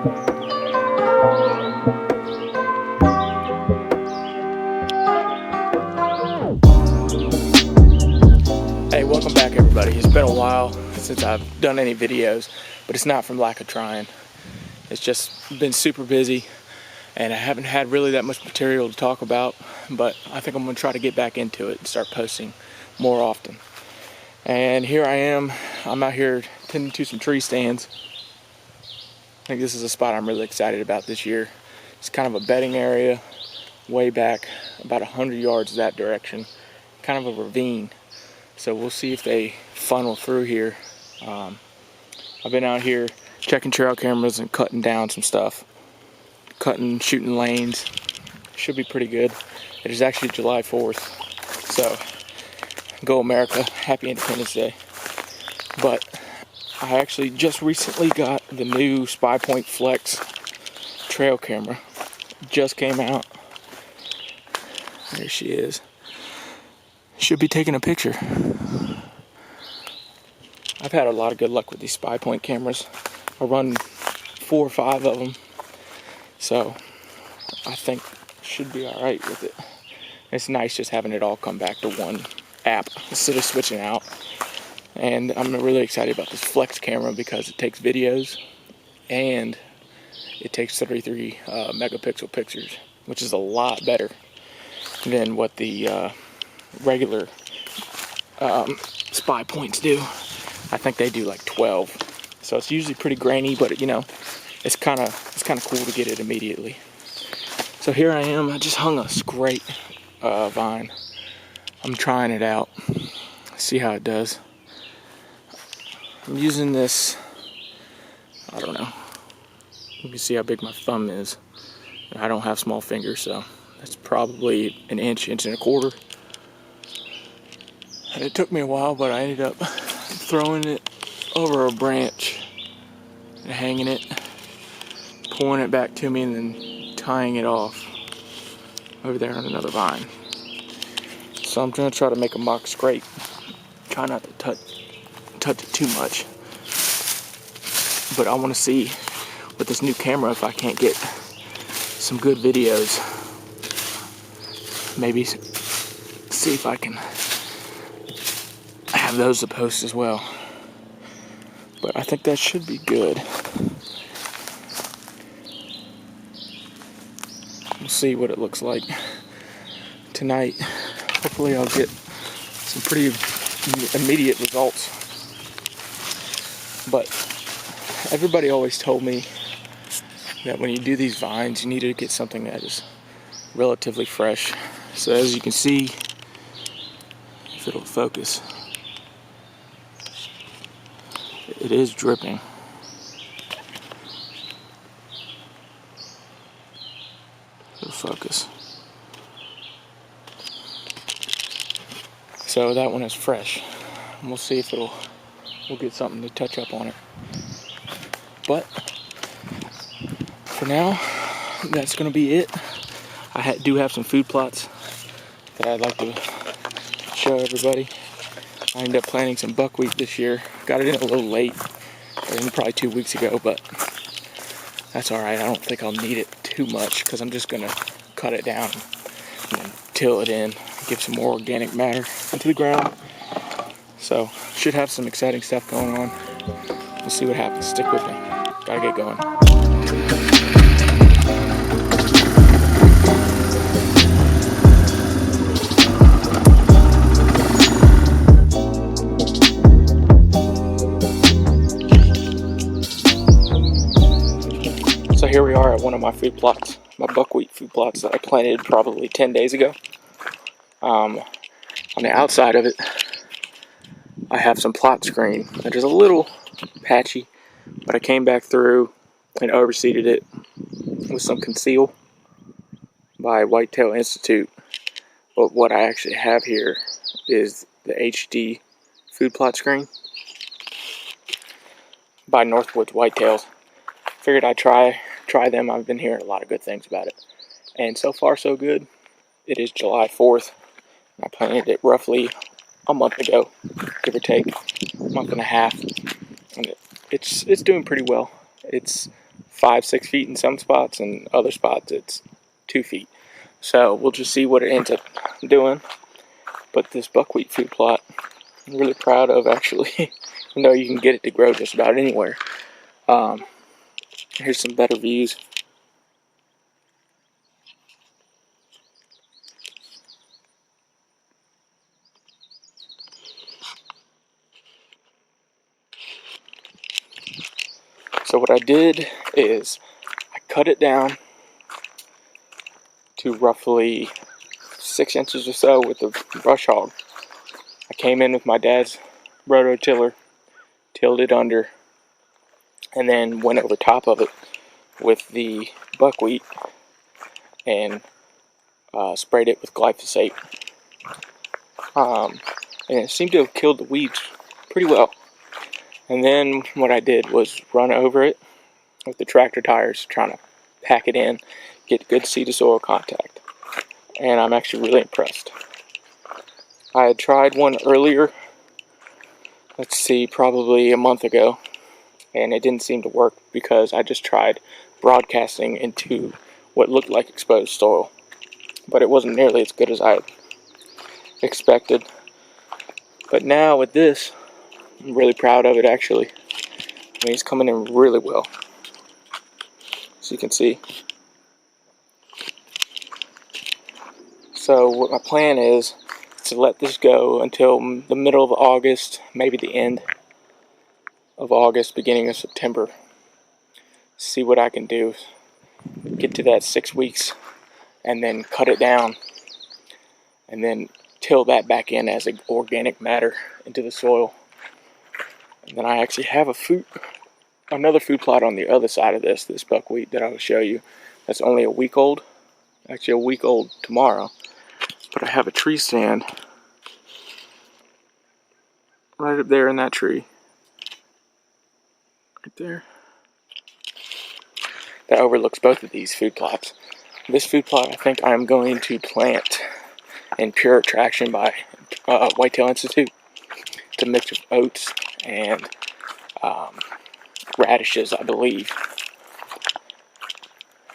Hey, welcome back everybody. It's been a while since I've done any videos, but it's not from lack of trying. It's just been super busy and I haven't had really that much material to talk about, but I think I'm going to try to get back into it and start posting more often. And here I am. I'm out here tending to some tree stands. I think this is a spot I'm really excited about this year. It's kind of a bedding area way back about 100 yards that direction, kind of a ravine. So we'll see if they funnel through here. I've been out here checking trail cameras and cutting down some stuff. Shooting lanes. Should be pretty good. It is actually July 4th. So, go America. Happy Independence Day. But I actually just recently got the new SpyPoint Flex trail camera. Just came out. There she is. Should be taking a picture. I've had a lot of good luck with these SpyPoint cameras. I run 4 or 5 of them, so I think should be all right with it. It's nice just having it all come back to one app instead of switching out. And I'm really excited about this Flex camera because it takes videos and it takes 33 megapixel pictures, which is a lot better than what the regular SpyPoints do. I think they do like 12, so it's usually pretty grainy, but you know, it's kind of cool to get it immediately. So here I am. I just hung a scrape vine. I'm trying it out, see how it does. I'm using this, I don't know, you can see how big my thumb is. I don't have small fingers, so that's probably an inch and a quarter. And it took me a while, but I ended up throwing it over a branch and hanging it, pulling it back to me, and then tying it off over there on another vine. So I'm going to try to make a mock scrape. Try not to touch it too much. But I want to see with this new camera if I can't get some good videos. Maybe see if I can have those to post as well. But I think that should be good. We'll see what it looks like tonight. Hopefully I'll get some pretty immediate results. But everybody always told me that when you do these vines, you need to get something that is relatively fresh. So as you can see, if it'll focus, it is dripping. It'll focus. So that one is fresh. And we'll see if we'll get something to touch up on it. But for now, that's gonna be it. I do have some food plots that I'd like to show everybody. I ended up planting some buckwheat this year. Got it in a little late. Got it in probably 2 weeks ago, but that's alright. I don't think I'll need it too much because I'm just gonna cut it down and then till it in, give some more organic matter into the ground. So, should have some exciting stuff going on. We'll see what happens. Stick with me. Gotta get going. So here we are at one of my food plots, my buckwheat food plots that I planted probably 10 days ago. On the outside of it, I have some plot screen that is a little patchy, but I came back through and overseeded it with some Conceal by Whitetail Institute. But what I actually have here is the HD food plot screen by Northwoods Whitetails. Figured I'd try them. I've been hearing a lot of good things about it. And so far so good. It is July 4th. I planted it roughly a month ago, give or take, a month and a half. And it's doing pretty well. It's 5-6 feet in some spots, and other spots it's 2 feet. So we'll just see what it ends up doing. But this buckwheat food plot, I'm really proud of, actually. You know, you can get it to grow just about anywhere. Here's some better views. So what I did is I cut it down to roughly 6 inches or so with the brush hog. I came in with my dad's rototiller, tilled it under, and then went over top of it with the buckwheat and sprayed it with glyphosate. And it seemed to have killed the weeds pretty well. And then what I did was run over it with the tractor tires, trying to pack it in, get good seed to soil contact. And I'm actually really impressed. I had tried one earlier, let's see, probably a month ago, and it didn't seem to work because I just tried broadcasting into what looked like exposed soil. But it wasn't nearly as good as I had expected. But now with this, I'm really proud of it, actually. I mean, it's coming in really well, as you can see. So what my plan is to let this go until the middle of August, maybe the end of August, beginning of September. See what I can do. Get to that 6 weeks and then cut it down and then till that back in as organic matter into the soil. And then I actually have another food plot on the other side of this buckwheat that I will show you. That's only a week old. Actually a week old tomorrow. But I have a tree stand right up there in that tree. Right there. That overlooks both of these food plots. This food plot I think I'm going to plant in Pure Attraction by Whitetail Institute. It's a mix of oats and radishes, I believe.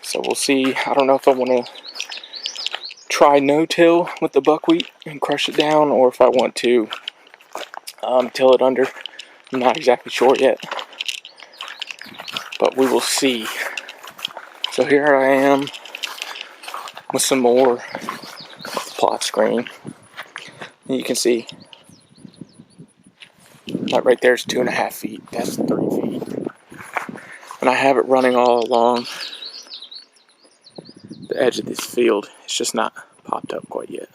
So we'll see. I don't know if I want to try no-till with the buckwheat and crush it down, or if I want to till it under. I'm not exactly sure yet, but we will see. So here I am with some more plot screen. And you can see that right there is 2.5 feet. That's 3 feet. And I have it running all along the edge of this field. It's just not popped up quite yet.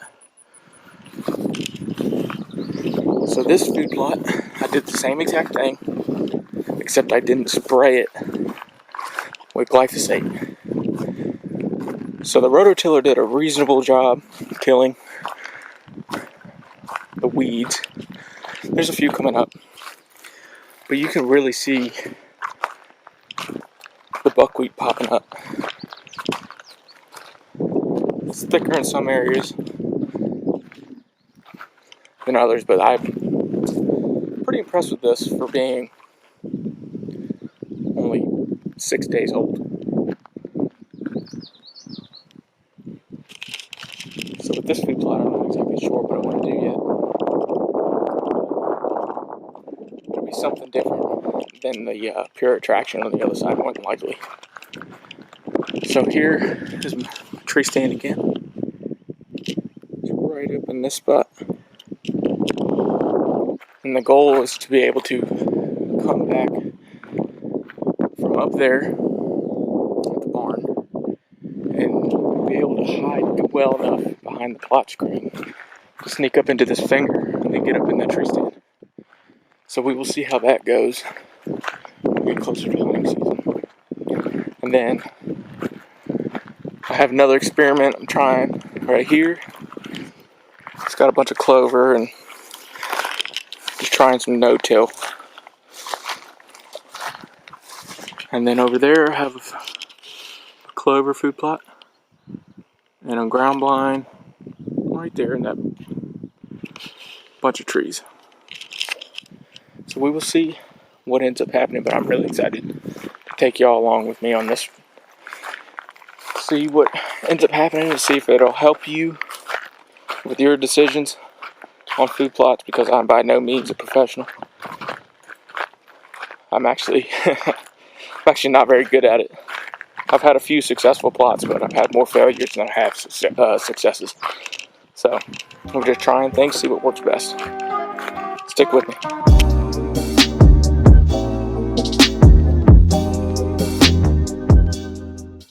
So this food plot, I did the same exact thing, except I didn't spray it with glyphosate. So the rototiller did a reasonable job killing the weeds. There's a few coming up, but you can really see the buckwheat popping up. It's thicker in some areas than others, but I'm pretty impressed with this for being only 6 days old. So with this food plot, I'm not exactly sure what I want to do yet. It'll be something different than the Pure Attraction on the other side, more than likely. So here is my tree stand again. It's right up in this spot. And the goal is to be able to come back from up there at the barn and be able to hide well enough behind the plot screen to sneak up into this finger and then get up in that tree stand. So we will see how that goes when we get closer to hunting season. And then I have another experiment I'm trying right here. It's got a bunch of clover and just trying some no-till. And then over there I have a clover food plot and a ground blind right there in that bunch of trees. So we will see what ends up happening, but I'm really excited to take y'all along with me on this. See what ends up happening and see if it'll help you with your decisions on food plots, because I'm by no means a professional. I'm actually not very good at it. I've had a few successful plots, but I've had more failures than I have successes. So I'm just trying things, see what works best. Stick with me.